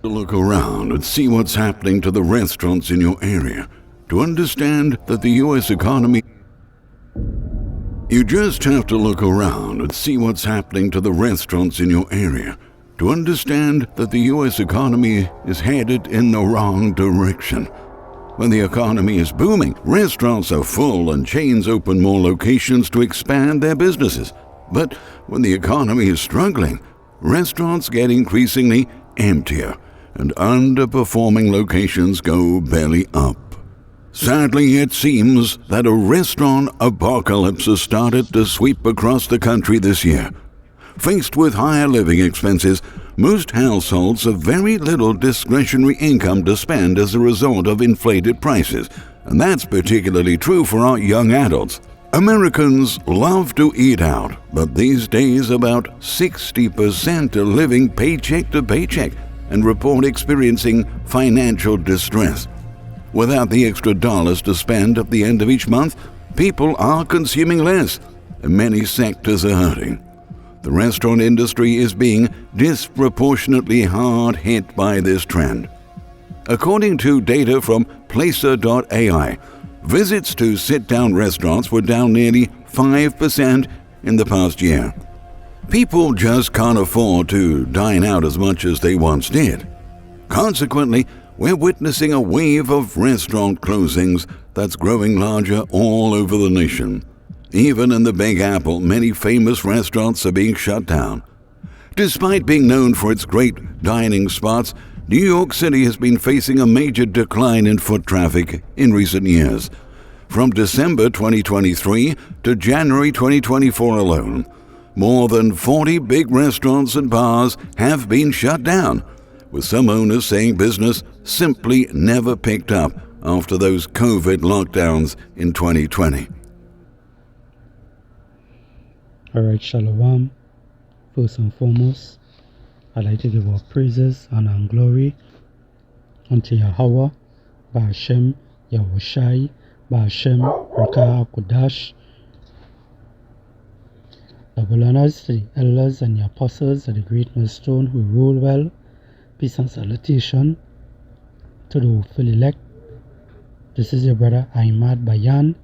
to look around and see what's happening to the restaurants in your area to understand that the U.S. economy. You just have to look around and see what's happening to the restaurants in your area to understand that the U.S. economy is headed in the wrong direction. When the economy is booming, restaurants are full and chains open more locations to expand their businesses. But when the economy is struggling, restaurants get increasingly emptier and underperforming locations go belly up. Sadly, it seems that a restaurant apocalypse has started to sweep across the country this year. Faced with higher living expenses, most households have very little discretionary income to spend as a result of inflated prices, and that's particularly true for our young adults. Americans love to eat out, but these days about 60% are living paycheck to paycheck and report experiencing financial distress. Without the extra dollars to spend at the end of each month, people are consuming less, and many sectors are hurting. The restaurant industry is being disproportionately hard hit by this trend. According to data from Placer.ai, visits to sit-down restaurants were down nearly 5% in the past year. People just can't afford to dine out as much as they once did. Consequently, we're witnessing a wave of restaurant closings that's growing larger all over the nation. Even in the Big Apple, many famous restaurants are being shut down. Despite being known for its great dining spots, New York City has been facing a major decline in foot traffic in recent years. From December 2023 to January 2024 alone, more than 40 big restaurants and bars have been shut down, with some owners saying business simply never picked up after those COVID lockdowns in 2020. Alright, Shalom. First and foremost, I'd like to give our praises, honor and glory unto Yahweh, Ba'ashem, Yahushai, Ba'ashem, Rakah HaKodash. Double honors to the elders and the apostles of the great millstone who rule well. Peace and salutation to the hopeful elect. This is your brother Ahmad Bayan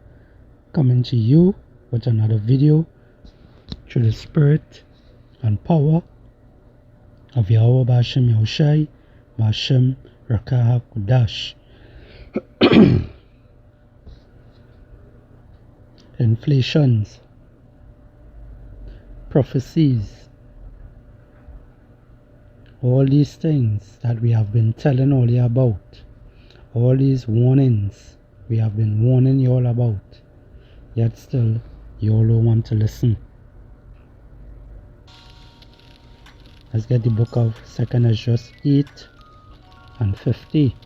coming to you with another video through the spirit and power of Yahweh Ba'ashem Yahushai, Ba'ashem Rakah HaKodash. Inflations, prophecies, all these things that we have been telling all you about, all these warnings we have been warning you all about, yet still you all don't want to listen. Let's get the book of 2nd Ezra 8 and 50.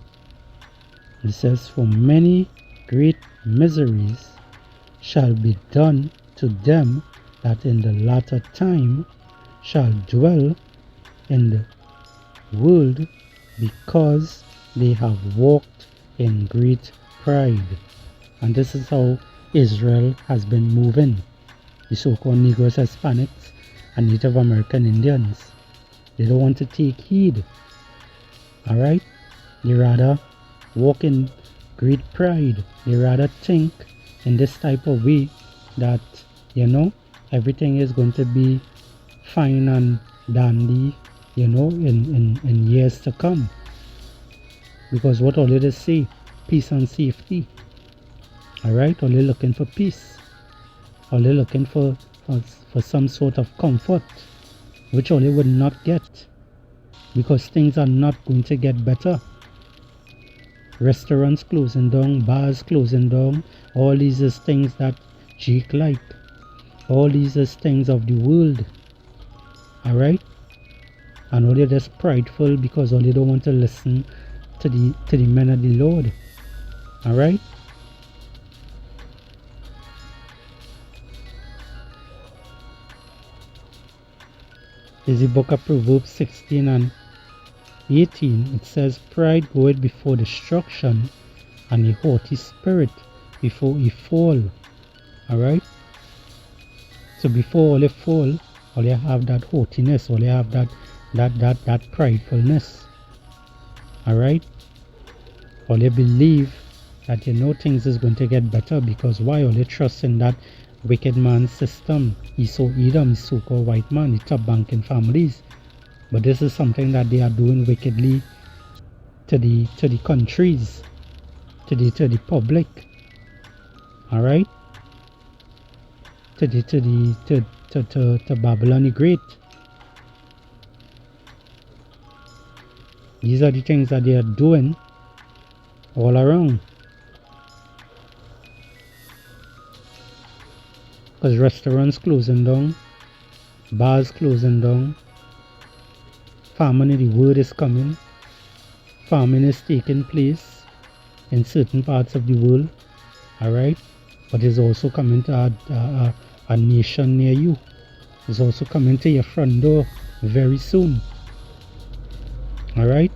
It says, "For many great miseries shall be done to them that in the latter time shall dwell in the world, because they have walked in great pride." And this is how Israel has been moving. The so-called Negroes, Hispanics, and Native American Indians. They don't want to take heed. Alright? They rather walk in great pride. They rather think in this type of way that, everything is going to be fine and dandy, in years to come. Because what all they say, peace and safety. Alright? All they're looking for peace. All they're looking for some sort of comfort, which all they would not get, because things are not going to get better. Restaurants closing down, bars closing down, all these is things that Jake like. All these is things of the world. Alright? And all they're just prideful because all they don't want to listen to the men of the Lord. Alright? Is the book of Proverbs 16 and 18. It says, "Pride goeth before destruction, and a haughty spirit before a fall." Alright? So before all you fall, all you have that haughtiness, all you have that pridefulness. Alright? Or they believe that things is going to get better because why? Or they trust in that wicked man's system. Esau Edom, so-called white man, the top banking families. But this is something that they are doing wickedly to the countries, to the public. Alright? To Babylon the Great. These are the things that they are doing all around. Because restaurants closing down, bars closing down, famine in the world is coming, famine is taking place in certain parts of the world, alright? But it's also coming to a nation near you. It's also coming to your front door very soon. Alright?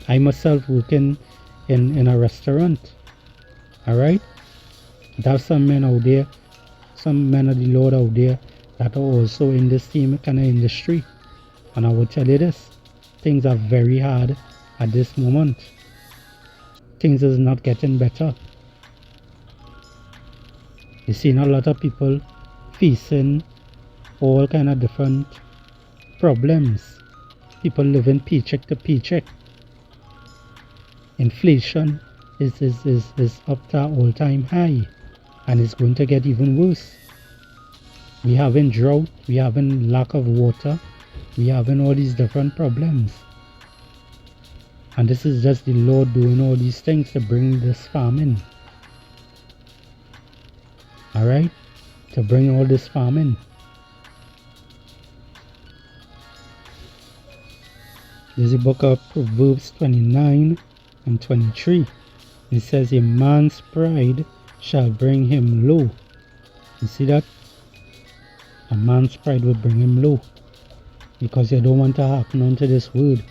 I myself working in a restaurant. Alright? There are some men out there, some men of the Lord out there that are also in this same kind of industry. And I will tell you this, things are very hard at this moment. Things is not getting better. You've seen a lot of people facing all kind of different problems. People living paycheck to paycheck. Inflation is up to an all-time high, and it's going to get even worse. We having drought, we having lack of water, we having all these different problems. And this is just the Lord doing all these things to bring this famine. Alright? To bring all this famine. There's a book of Proverbs 29 and 23. It says, a man's pride shall bring him low. You see that? A man's pride will bring him low. Because you don't want to happen onto this word.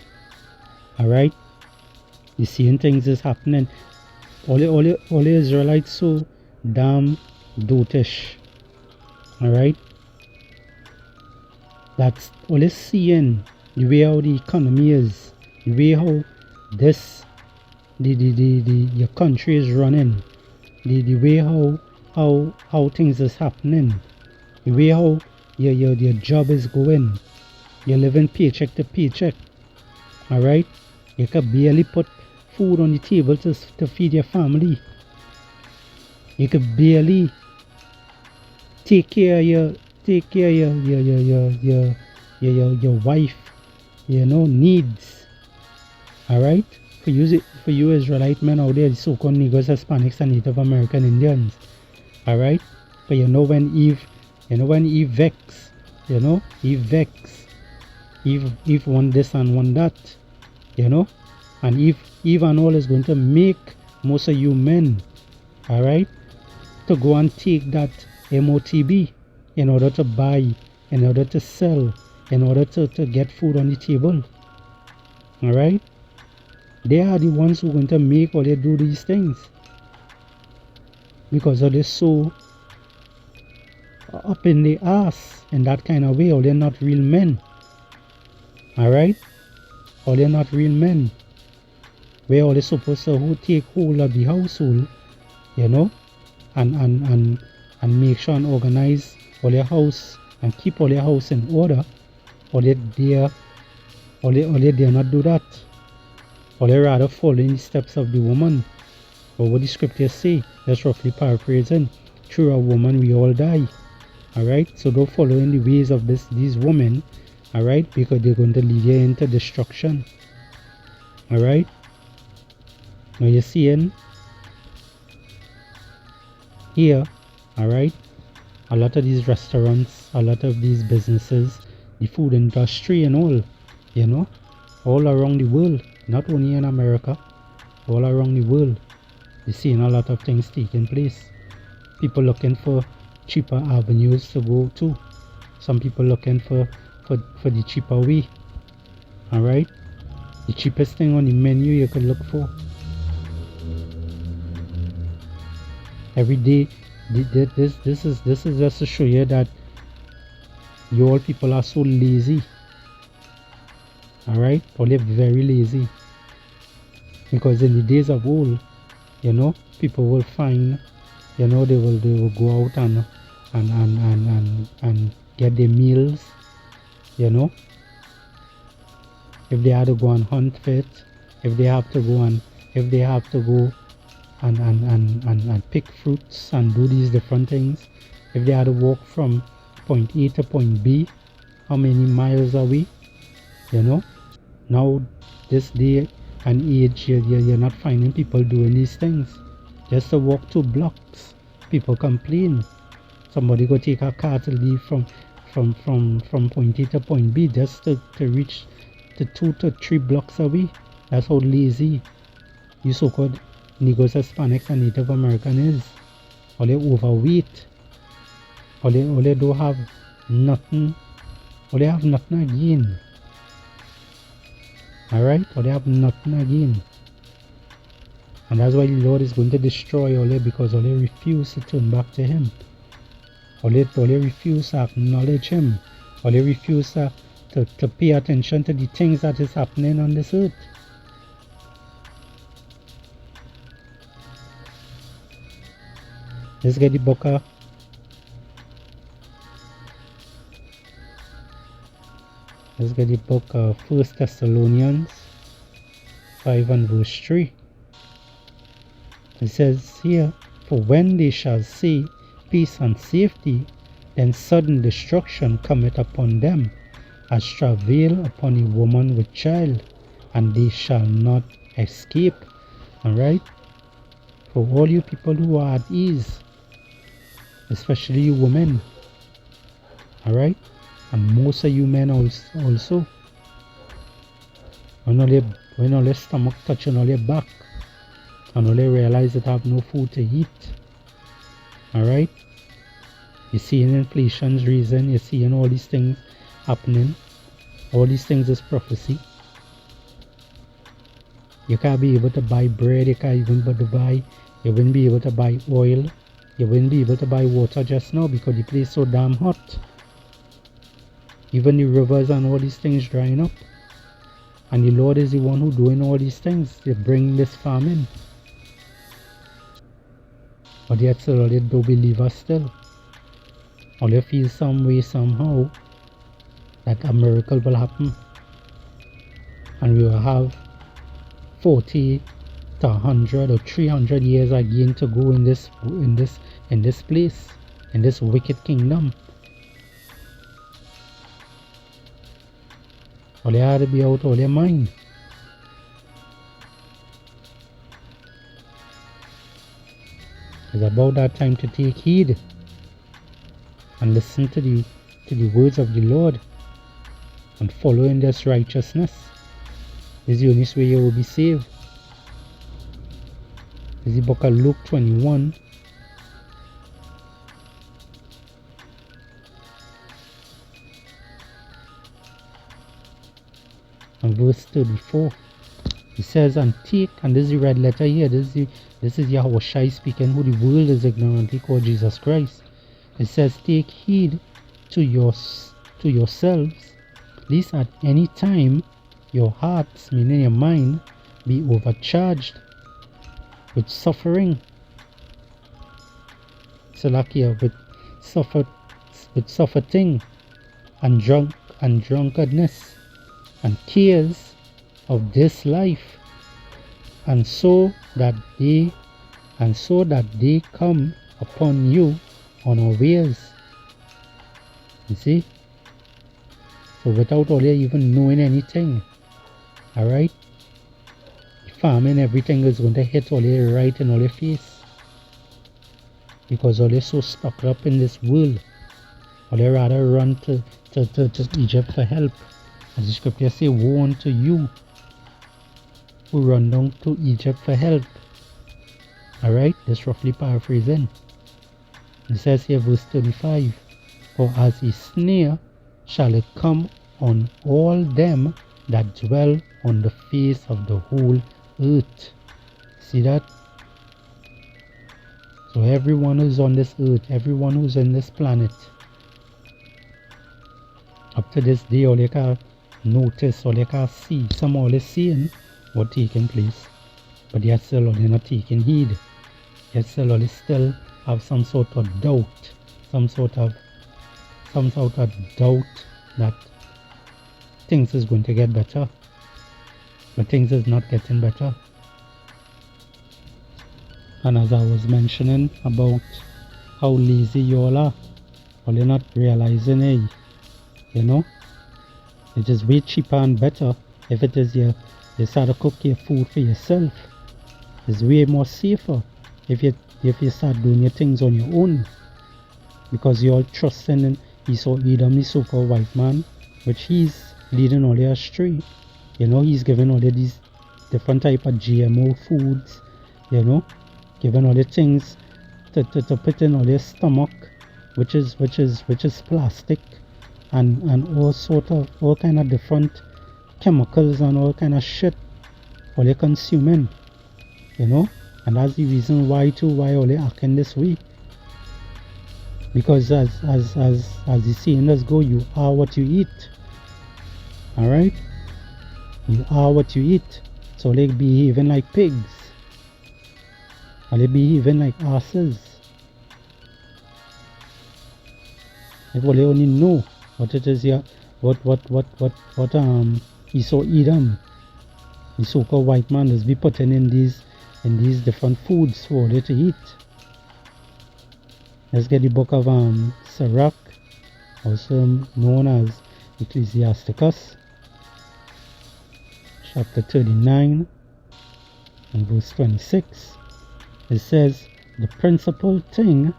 Alright? You seeing things is happening. All the Israelites so damn dotish. Alright? That's all is seeing the way how the economy is, the way how this your country is running, the way how things is happening, the way how your job is going, you're living paycheck to paycheck. Alright? You can barely put food on the table to feed your family. You could barely take care of your wife, needs. Alright? For you Israelite men out there, the so-called Negroes, Hispanics, and Native American Indians. Alright? But when Eve vexed, Eve want this and want that, and Eve and all is going to make most of you men, alright, to go and take that MOTB in order to buy, in order to sell, in order to get food on the table. Alright? They are the ones who are going to make or they do these things. Because they're so up in the ass in that kind of way, or they're not real men. Alright? Or they're not real men. Where all they're supposed to take hold of the household, and make sure and organize all their house and keep all their house in order, or they dare not do that, or they rather follow in the steps of the woman. Or what the scriptures say, that's roughly paraphrasing, through a woman we all die. Alright, so don't follow in the ways of these women, alright, because they're going to lead you into destruction. Alright, now you're seeing here, alright, a lot of these restaurants, a lot of these businesses, the food industry and all, all around the world, not only in America, all around the world, you're seeing a lot of things taking place. People looking for cheaper avenues to go to. Some people looking for the cheaper way. Alright? The cheapest thing on the menu you can look for. Every day, this is just to show you that you all people are so lazy. Alright? Or they're very lazy. Because in the days of old, you know, people will find, you know, they will go out and get their meals, you know. If they had to go and hunt for it, if they have to go and pick fruits and do these different things, if they had to walk from point A to point B, how many miles away, you know. Now this day and age, you're not finding people doing these things. Just to walk 2 blocks, people complain. Somebody go take a car to leave from point A to point B just to reach the 2 to 3 blocks away. That's how lazy you so-called Negroes, Hispanics and Native American is. Or they overweight. Or they don't have nothing. Or they have nothing again. Alright? Or they have nothing again. And that's why the Lord is going to destroy all they, because all they refuse to turn back to Him. All they refuse to acknowledge Him. All they refuse to pay attention to the things that is happening on this earth. Let's get the book of Let's get the book of 1 Thessalonians 5 and verse 3. It says here, for when they shall say peace and safety, then sudden destruction cometh upon them, as travail upon a woman with child, and they shall not escape. Alright? For all you people who are at ease, especially you women, alright? And most of you men also. When all your stomach touching all your back, and all they realize that have no food to eat. Alright? You're seeing inflation's reason, you're seeing all these things happening. All these things is prophecy. You can't be able to buy bread, you can't even you wouldn't be able to buy oil, you wouldn't be able to buy water just now because the place is so damn hot. Even the rivers and all these things drying up. And the Lord is the one who doing all these things to bring this famine. But yet still, all they don't believe us still. All they feel some way, somehow, that a miracle will happen. And we will have 40 to 100 or 300 years again to go in this place, in this wicked kingdom. All they had to be out of their mind. It's about that time to take heed and listen to the words of the Lord and follow in this righteousness. This is the only way you will be saved. This is the book of Luke 21. And verse 34. It says, and take, and this is the red letter here, this is Yahushua speaking, who the world is ignorantly called Jesus Christ. It says, take heed to yourselves, lest at any time your hearts, meaning your mind, be overcharged with suffering. With suffering and drunkenness and cares of this life, and so that they come upon you unawares. You see? So without all you even knowing anything, alright? Famine, everything is going to hit all you right in all your face. Because all you're so stuck up in this world. All you rather run to Egypt for help. As the scripture say, woe unto you who run down to Egypt for help. Alright, that's roughly paraphrasing. It says here verse 35, for as a snare shall it come on all them that dwell on the face of the whole earth. See that? So everyone who's on this earth, everyone who's on this planet, up to this day, all you can notice or they can't see. Some all is seeing what taking place, but yet still all they're not taking heed. Yet still all they still have some sort of doubt, some sort of doubt that things is going to get better, but things is not getting better. And as I was mentioning about how lazy you all are, or you're not realizing, hey, you know, it's just way cheaper and better if it is you start to cook your food for yourself. It's way more safer if you start doing your things on your own, because you're all trusting in Esau Edom, the so-called white man, which he's leading all you astray. You know, he's giving all of these different type of GMO foods, you know, giving all the things to put in all your stomach, which is plastic and all kind of different chemicals and all kind of shit all you're consuming, you know. And that's the reason why all they acting this way, because as the saying does go, you are what you eat. All right, you are what you eat. So they behaving like pigs, or they behaving like asses. If they only know what it is here, what Esau Edom, the so-called white man, is be putting in these different foods for them to eat. Let's get the book of Sirach, also known as Ecclesiasticus, chapter 39 and verse 26. It says, the principal thing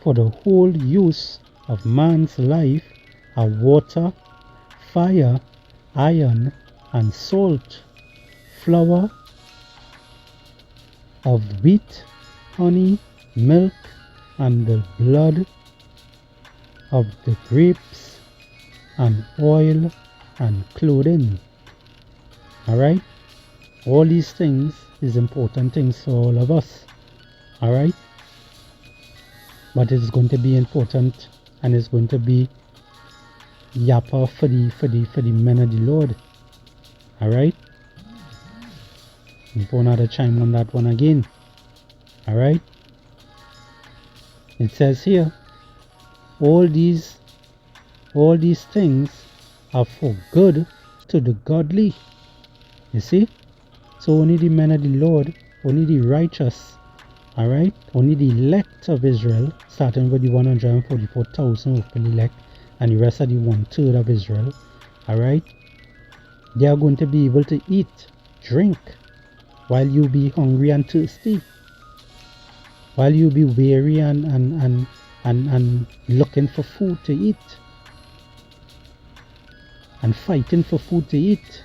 for the whole use of man's life are water, fire, iron, and salt, flour of wheat, honey, milk, and the blood of the grapes, and oil, and clothing. Alright? All these things is important things for all of us. Alright? But it's going to be important, and it's going to be yapper for the men of the Lord. Alright? Before another chime on that one again. Alright? It says here, all these things are for good to the godly. You see? So only the men of the Lord, only the righteous, alright? Only the elect of Israel, starting with the 144,000 open elect, and the rest of the 1/3 of Israel, alright? They are going to be able to eat, drink, while you be hungry and thirsty, while you be weary and looking for food to eat, and fighting for food to eat.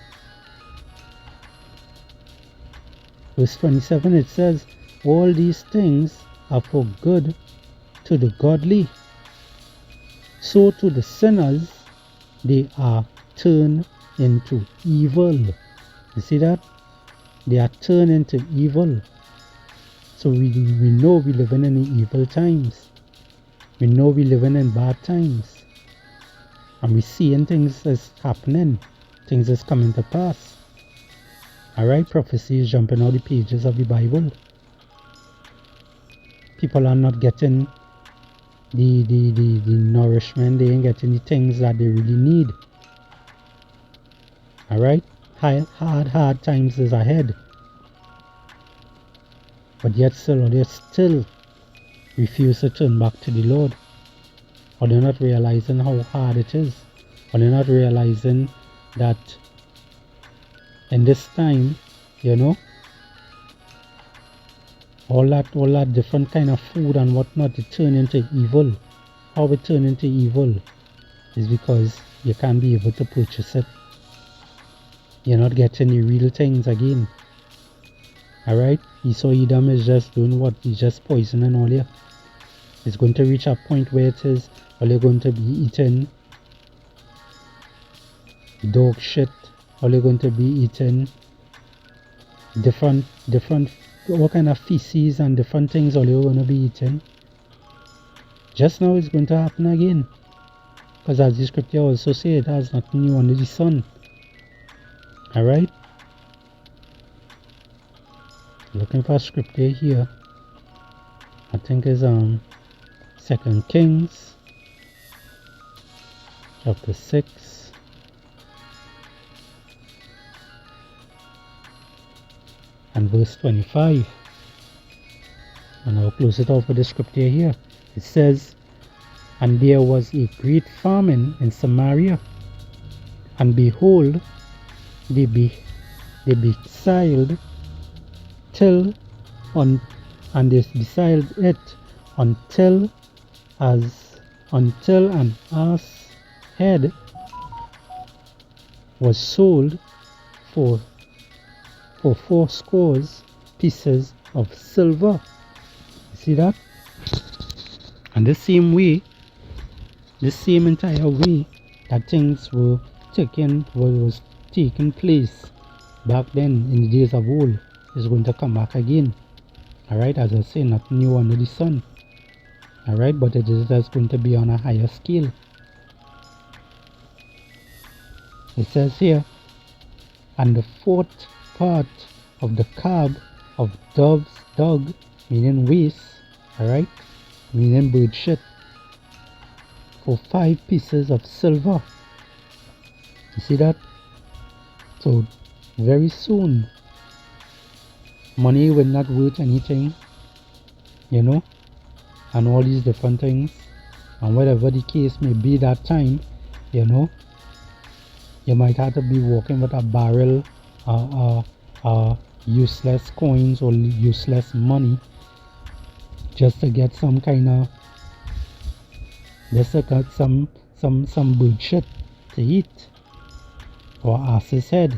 Verse 27, it says, all these things are for good to the godly. So to the sinners, they are turned into evil. You see that? They are turned into evil. So we know we're living in evil times. We know we're living in bad times. And we're seeing things is happening. Things is coming to pass. Alright, prophecy is jumping out the pages of the Bible. People are not getting the nourishment. They ain't getting the things that they really need. Alright, hard times is ahead. But yet still, they still refuse to turn back to the Lord. Or they're not realizing how hard it is. Or they're not realizing that in this time, you know, all that different kind of food and whatnot, it turn into evil. How it turn into evil is because you can't be able to purchase it. You're not getting the real things again. Alright? Esau Edom is just doing what? He's just poisoning all you. It's going to reach a point where it is all you're going to be eating dog shit. All you're going to be eating different what kind of feces and different things all you're going to be eating. just now it's going to happen again. Because as the scripture also says, it has nothing new under the sun. Alright? Looking for a scripture here. I think it's 2 Kings chapter 6. And verse 25. And I'll close it off with the scripture here. It says, and there was a great famine in Samaria, and behold, they besiled till on, and they besiled it until an ass head was sold for 80 pieces of silver. You see that? And the same way, the same entire way that things were was taking place back then in the days of old is going to come back again. Alright, as I say, not new under the sun. Alright, but it is just going to be on a higher scale. It says here, and the 4th part of the cab of dove's dug, meaning waste, alright, meaning bird shit, for 5 pieces of silver. You see that? So very soon money will not worth anything, you know, and all these different things, and whatever the case may be that time, you know, you might have to be walking with a barrel useless coins or useless money just to get some kind of, just to get some bird shit to eat, or ass's head,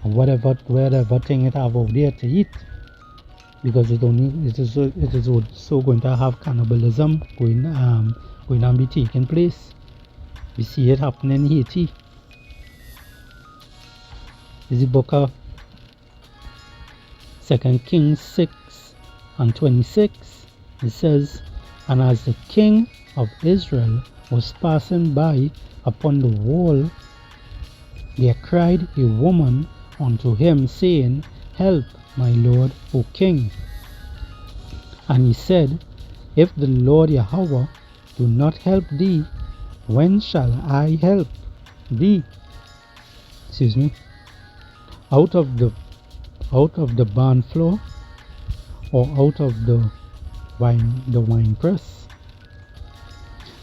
or whatever thing it have out there to eat, because it is so going to have cannibalism going to be taking place. We see it happening in Haiti. Is the book of 2 Kings 6 and 26. It says, and as the king of Israel was passing by upon the wall, there cried a woman unto him, saying, help, my lord, O king. And he said, if the Lord Yahweh do not help thee, when shall I help thee? Excuse me. Out of the barn floor, or out of the wine press?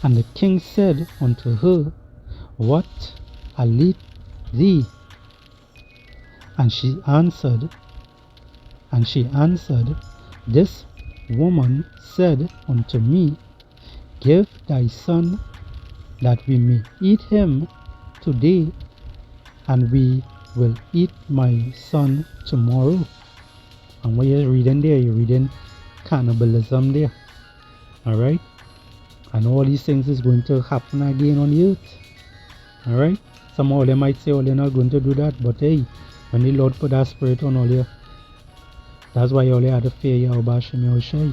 And the king said unto her, what aileth thee? And she answered, this woman said unto me, give thy son, that we may eat him today, and we will eat my son tomorrow. And what you're reading there, you're reading cannibalism there. Alright? And all these things is going to happen again on the earth. Alright? Some of them might say, oh, they're not going to do that. But hey, when the Lord put that spirit on all you, that's why you only have to fear Yahweh Hashem Yahushai.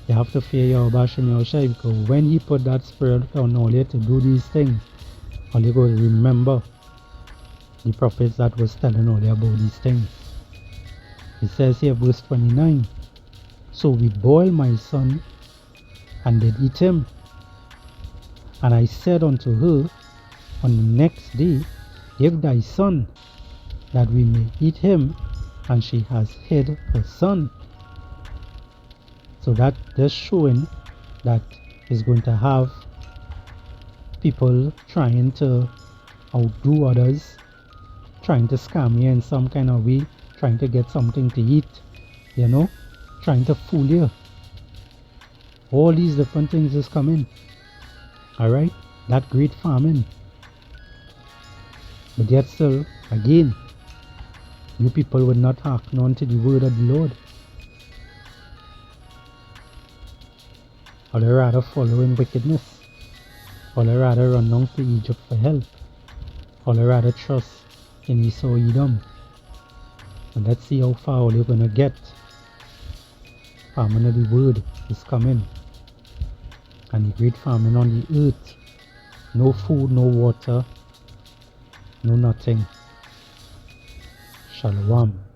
You have to fear Yahweh Hashem Yahushai, because when he put that spirit on all you to do these things, all you go remember the prophets that was telling all you about these things. It says here, verse 29, so we boiled my son, and did eat him. And I said unto her on the next day, give thy son, that we may eat him. And she has hid her son. So that is showing that is going to have people trying to outdo others, trying to scam you in some kind of way, trying to get something to eat, you know, trying to fool you. All these different things is coming. Alright? That great famine. But yet still, again, you people would not hearken unto the word of the Lord. Or they rather follow in wickedness. Or they rather run down to Egypt for help. Or they rather trust in Esau Edom. And let's see how far you're going to get. Famine of the word is coming. And the great famine on the earth. No food, no water, no nothing. Shalom.